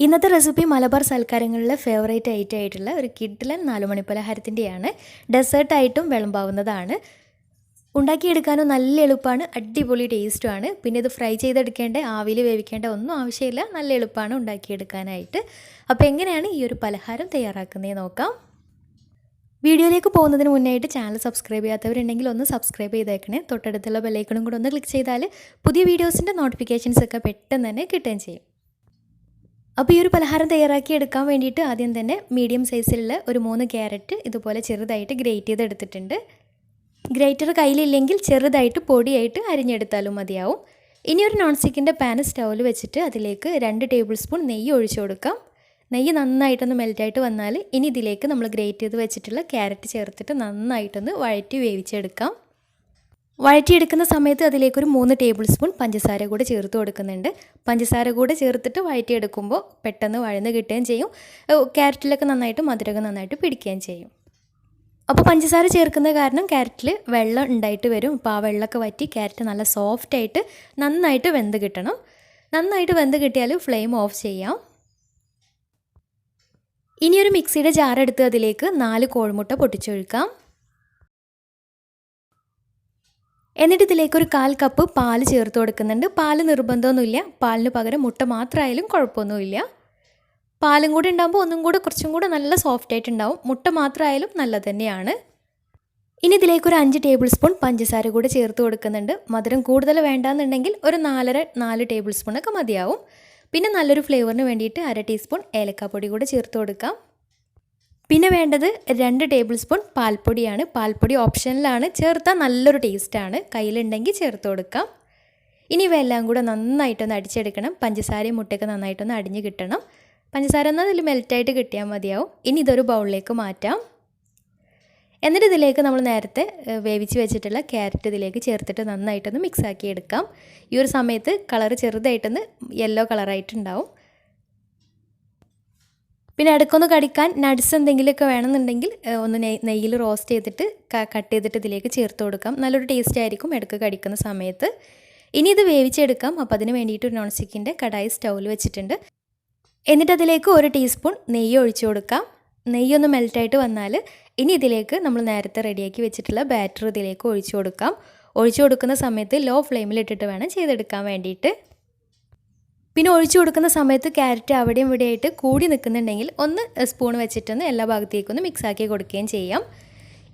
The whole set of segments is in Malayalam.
ഇന്നത്തെ റെസിപ്പി മലബാർ സൽക്കാരങ്ങളിലെ ഫേവറേറ്റ് ഐറ്റം ആയിട്ടുള്ള ഒരു കിഡിലൻ നാലുമണി പലഹാരത്തിൻ്റെയാണ്. ഡെസേർട്ടായിട്ടും വിളമ്പാവുന്നതാണ്. ഉണ്ടാക്കിയെടുക്കാനും നല്ല എളുപ്പമാണ്, അടിപൊളി ടേസ്റ്റുമാണ്. പിന്നെ ഇത് ഫ്രൈ ചെയ്തെടുക്കേണ്ട, ആവിയിൽ വേവിക്കേണ്ട ഒന്നും ആവശ്യമില്ല, നല്ല എളുപ്പമാണ് ഉണ്ടാക്കിയെടുക്കാനായിട്ട്. അപ്പോൾ എങ്ങനെയാണ് ഈ ഒരു പലഹാരം തയ്യാറാക്കുന്നത് നോക്കാം. വീഡിയോയിലേക്ക് പോകുന്നതിന് മുന്നായിട്ട് ചാനൽ സബ്സ്ക്രൈബ് ചെയ്യാത്തവരുണ്ടെങ്കിൽ ഒന്ന് സബ്സ്ക്രൈബ് ചെയ്തേക്കണേ. തൊട്ടടുത്തുള്ള ബെല്ലൈക്കണും കൂടെ ഒന്ന് ക്ലിക്ക് ചെയ്താൽ പുതിയ വീഡിയോസിൻ്റെ നോട്ടിഫിക്കേഷൻസ് ഒക്കെ പെട്ടെന്ന് തന്നെ കിട്ടുകയും ചെയ്യും. അപ്പോൾ ഈ ഒരു പലഹാരം തയ്യാറാക്കി എടുക്കാൻ വേണ്ടിയിട്ട് ആദ്യം തന്നെ മീഡിയം സൈസിലുള്ള ഒരു 3 ക്യാരറ്റ് ഇതുപോലെ ചെറുതായിട്ട് ഗ്രേറ്റ് ചെയ്തെടുത്തിട്ടുണ്ട്. ഗ്രേറ്റർ കയ്യിലില്ലെങ്കിൽ ചെറുതായിട്ട് പൊടിയായിട്ട് അരിഞ്ഞെടുത്താലും മതിയാവും. ഇനി ഒരു നോൺ സ്റ്റിക്കിൻ്റെ പാൻ സ്റ്റൗവിൽ വെച്ചിട്ട് അതിലേക്ക് 2 ടേബിൾ സ്പൂൺ നെയ്യ് ഒഴിച്ചു കൊടുക്കാം. നെയ്യ് നന്നായിട്ടൊന്ന് മെൽറ്റായിട്ട് വന്നാൽ ഇനി ഇതിലേക്ക് നമ്മൾ ഗ്രേറ്റ് ചെയ്ത് വെച്ചിട്ടുള്ള ക്യാരറ്റ് ചേർത്തിട്ട് നന്നായിട്ടൊന്ന് വഴറ്റി വേവിച്ചെടുക്കാം. വഴറ്റിയെടുക്കുന്ന സമയത്ത് അതിലേക്കൊരു 3 ടേബിൾ സ്പൂൺ പഞ്ചസാര കൂടെ ചേർത്ത് കൊടുക്കുന്നുണ്ട്. പഞ്ചസാര കൂടെ ചേർത്തിട്ട് വഴറ്റിയെടുക്കുമ്പോൾ പെട്ടെന്ന് വഴന്ന് കിട്ടുകയും ചെയ്യും. ക്യാരറ്റിലൊക്കെ നന്നായിട്ട് മധുരമൊക്കെ നന്നായിട്ട് പിടിക്കുകയും ചെയ്യും. അപ്പോൾ പഞ്ചസാര ചേർക്കുന്ന കാരണം ക്യാരറ്റിൽ വെള്ളം ഉണ്ടായിട്ട് വരും. അപ്പോൾ ആ വെള്ളമൊക്കെ വറ്റി ക്യാരറ്റ് നല്ല സോഫ്റ്റായിട്ട് നന്നായിട്ട് വെന്ത് കിട്ടണം. നന്നായിട്ട് വെന്ത് കിട്ടിയാൽ ഫ്ലെയിം ഓഫ് ചെയ്യാം. ഇനിയൊരു മിക്സിയുടെ ജാറെടുത്ത് അതിലേക്ക് 4 കോഴിമുട്ട പൊട്ടിച്ചൊഴിക്കാം. എന്നിട്ട് ഇതിലേക്ക് ഒരു 1/4 കപ്പ് പാൽ ചേർത്ത് കൊടുക്കുന്നുണ്ട്. പാൽ നിർബന്ധമൊന്നുമില്ല, പാലിന് പകരം മുട്ട മാത്രമായാലും കുഴപ്പമൊന്നുമില്ല. പാലും കൂടി ഉണ്ടാകുമ്പോൾ ഒന്നും കൂടെ കുറച്ചും കൂടെ നല്ല സോഫ്റ്റായിട്ട് ഉണ്ടാവും. മുട്ട മാത്രമായാലും നല്ലത് തന്നെയാണ്. ഇനി ഇതിലേക്ക് ഒരു 5 ടേബിൾ സ്പൂൺ പഞ്ചസാര കൂടെ ചേർത്ത് കൊടുക്കുന്നുണ്ട്. മധുരം കൂടുതൽ വേണ്ടാന്നുണ്ടെങ്കിൽ ഒരു 4 ടേബിൾ സ്പൂണൊക്കെ മതിയാവും. പിന്നെ നല്ലൊരു ഫ്ലേവറിന് വേണ്ടിയിട്ട് 1/2 ടീസ്പൂൺ ഏലക്കാപ്പൊടി കൂടെ ചേർത്ത് കൊടുക്കാം. പിന്നെ വേണ്ടത് 2 ടേബിൾ സ്പൂൺ പാൽപ്പൊടിയാണ്. പാൽപ്പൊടി ഓപ്ഷനിലാണ്, ചേർത്താൽ നല്ലൊരു ടേസ്റ്റാണ്. കയ്യിലുണ്ടെങ്കിൽ ചേർത്ത് കൊടുക്കാം. ഇനി ഇവയെല്ലാം കൂടെ നന്നായിട്ടൊന്ന് അടിച്ചെടുക്കണം. പഞ്ചസാരയും മുട്ടയൊക്കെ നന്നായിട്ടൊന്ന് അടിഞ്ഞ് കിട്ടണം. പഞ്ചസാര ഒന്ന് അതിൽ മെൽറ്റായിട്ട് കിട്ടിയാൽ മതിയാവും. ഇനി ഇതൊരു ബൗളിലേക്ക് മാറ്റാം. എന്നിട്ട് ഇതിലേക്ക് നമ്മൾ നേരത്തെ വേവിച്ച് വെച്ചിട്ടുള്ള ക്യാരറ്റ് ഇതിലേക്ക് ചേർത്തിട്ട് നന്നായിട്ടൊന്ന് മിക്സാക്കി എടുക്കാം. ഈ ഒരു സമയത്ത് കളർ ചെറുതായിട്ടൊന്ന് യെല്ലോ കളറായിട്ടുണ്ടാവും. പിന്നെ ഇടയ്ക്കൊന്ന് കടിക്കാൻ നട്ട്സ് എന്തെങ്കിലുമൊക്കെ വേണമെന്നുണ്ടെങ്കിൽ ഒന്ന് നെയ്യിൽ റോസ്റ്റ് ചെയ്തിട്ട് കട്ട് ചെയ്തിട്ട് ഇതിലേക്ക് ചേർത്ത് കൊടുക്കാം. നല്ലൊരു ടേസ്റ്റ് ആയിരിക്കും ഇടയ്ക്ക് കടിക്കുന്ന സമയത്ത്. ഇനി ഇത് വേവിച്ചെടുക്കാം. അപ്പോൾ അതിന് വേണ്ടിയിട്ട് ഒരു നോൺ സ്റ്റിക്കിൻ്റെ കടായി സ്റ്റൗവിൽ വെച്ചിട്ടുണ്ട്. എന്നിട്ട് അതിലേക്ക് 1 ടീസ്പൂൺ നെയ്യ് ഒഴിച്ചു കൊടുക്കാം. നെയ്യൊന്ന് മെൽറ്റായിട്ട് വന്നാൽ ഇനി ഇതിലേക്ക് നമ്മൾ നേരത്തെ റെഡിയാക്കി വെച്ചിട്ടുള്ള ബാറ്റർ ഇതിലേക്ക് ഒഴിച്ചു കൊടുക്കാം. ഒഴിച്ചു കൊടുക്കുന്ന സമയത്ത് ലോ ഫ്ലെയിമിലിട്ടിട്ട് വേണം ചെയ്തെടുക്കാൻ വേണ്ടിയിട്ട്. പിന്നെ ഒഴിച്ചു കൊടുക്കുന്ന സമയത്ത് ക്യാരറ്റ് അവിടെയും ഇവിടെയായിട്ട് കൂടി നിൽക്കുന്നുണ്ടെങ്കിൽ ഒന്ന് സ്പൂൺ വെച്ചിട്ടൊന്ന് എല്ലാ ഭാഗത്തേക്കൊന്ന് മിക്സാക്കി കൊടുക്കുകയും ചെയ്യാം.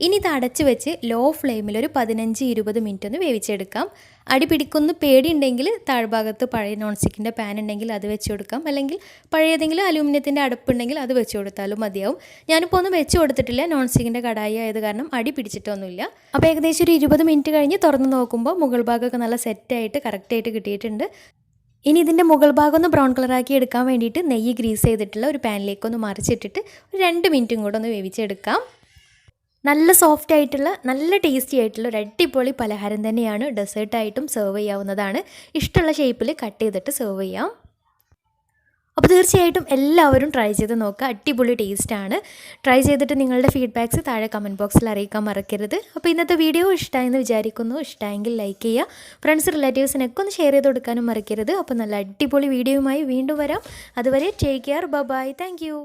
ഇനി ഇത് അടച്ച് വെച്ച് ലോ ഫ്ലെയിമിൽ ഒരു 15-20 മിനിറ്റ് ഒന്ന് വേവിച്ചെടുക്കാം. അടി പിടിക്കുന്ന പേടിയുണ്ടെങ്കിൽ താഴ്ഭാഗത്ത് പഴയ നോൺ സ്റ്റിക്കിൻ്റെ പാൻ ഉണ്ടെങ്കിൽ അത് വെച്ച് കൊടുക്കാം. അല്ലെങ്കിൽ പഴയതെങ്കിലും അലൂമിനിയത്തിൻ്റെ അടുപ്പുണ്ടെങ്കിൽ അത് വെച്ച് കൊടുത്താലും മതിയാവും. ഞാനിപ്പോൾ ഒന്നും വെച്ച് കൊടുത്തിട്ടില്ല, നോൺ സ്റ്റിക്കിൻ്റെ കടായി ആയത് കാരണം അടി പിടിച്ചിട്ടൊന്നുമില്ല. അപ്പോൾ ഏകദേശം ഒരു 20 മിനിറ്റ് കഴിഞ്ഞ് തുറന്ന് നോക്കുമ്പോൾ മുകൾ ഭാഗമൊക്കെ നല്ല സെറ്റായിട്ട് കറക്റ്റായിട്ട് കിട്ടിയിട്ടുണ്ട്. ഇനി ഇതിൻ്റെ മുകൾ ഭാഗം ഒന്ന് ബ്രൗൺ കളറാക്കി എടുക്കാൻ വേണ്ടിയിട്ട് നെയ്യ് ഗ്രീസ് ചെയ്തിട്ടുള്ള ഒരു പാനിലേക്കൊന്ന് മറിച്ചിട്ടിട്ട് ഒരു 2 മിനിറ്റും കൂടെ ഒന്ന് വേവിച്ചെടുക്കാം. നല്ല സോഫ്റ്റ് ആയിട്ടുള്ള നല്ല ടേസ്റ്റി ആയിട്ടുള്ള ഒരു അടിപൊളി പലഹാരം തന്നെയാണ്. ഡെസേർട്ടായിട്ടും സെർവ് ചെയ്യാവുന്നതാണ്. ഇഷ്ടമുള്ള ഷേപ്പിൽ കട്ട് ചെയ്തിട്ട് സെർവ് ചെയ്യാം. അപ്പോൾ തീർച്ചയായിട്ടും എല്ലാവരും ട്രൈ ചെയ്ത് നോക്കുക. അടിപൊളി ടേസ്റ്റാണ്. ട്രൈ ചെയ്തിട്ട് നിങ്ങളുടെ ഫീഡ്ബാക്ക്സ് താഴെ കമൻറ്റ് ബോക്സിൽ അറിയിക്കാൻ മറക്കരുത്. അപ്പോൾ ഇന്നത്തെ വീഡിയോ ഇഷ്ടമായെന്ന് വിചാരിക്കുന്നു. ഇഷ്ടമായെങ്കിൽ ലൈക്ക് ചെയ്യുക. ഫ്രണ്ട്സ് റിലേറ്റീവ്സിനൊക്കെ ഒന്ന് ഷെയർ ചെയ്ത് കൊടുക്കാനും മറക്കരുത്. അപ്പോൾ നല്ല അടിപൊളി വീഡിയോയുമായി വീണ്ടും വരാം. അതുവരെ take care. Bye. Thank U.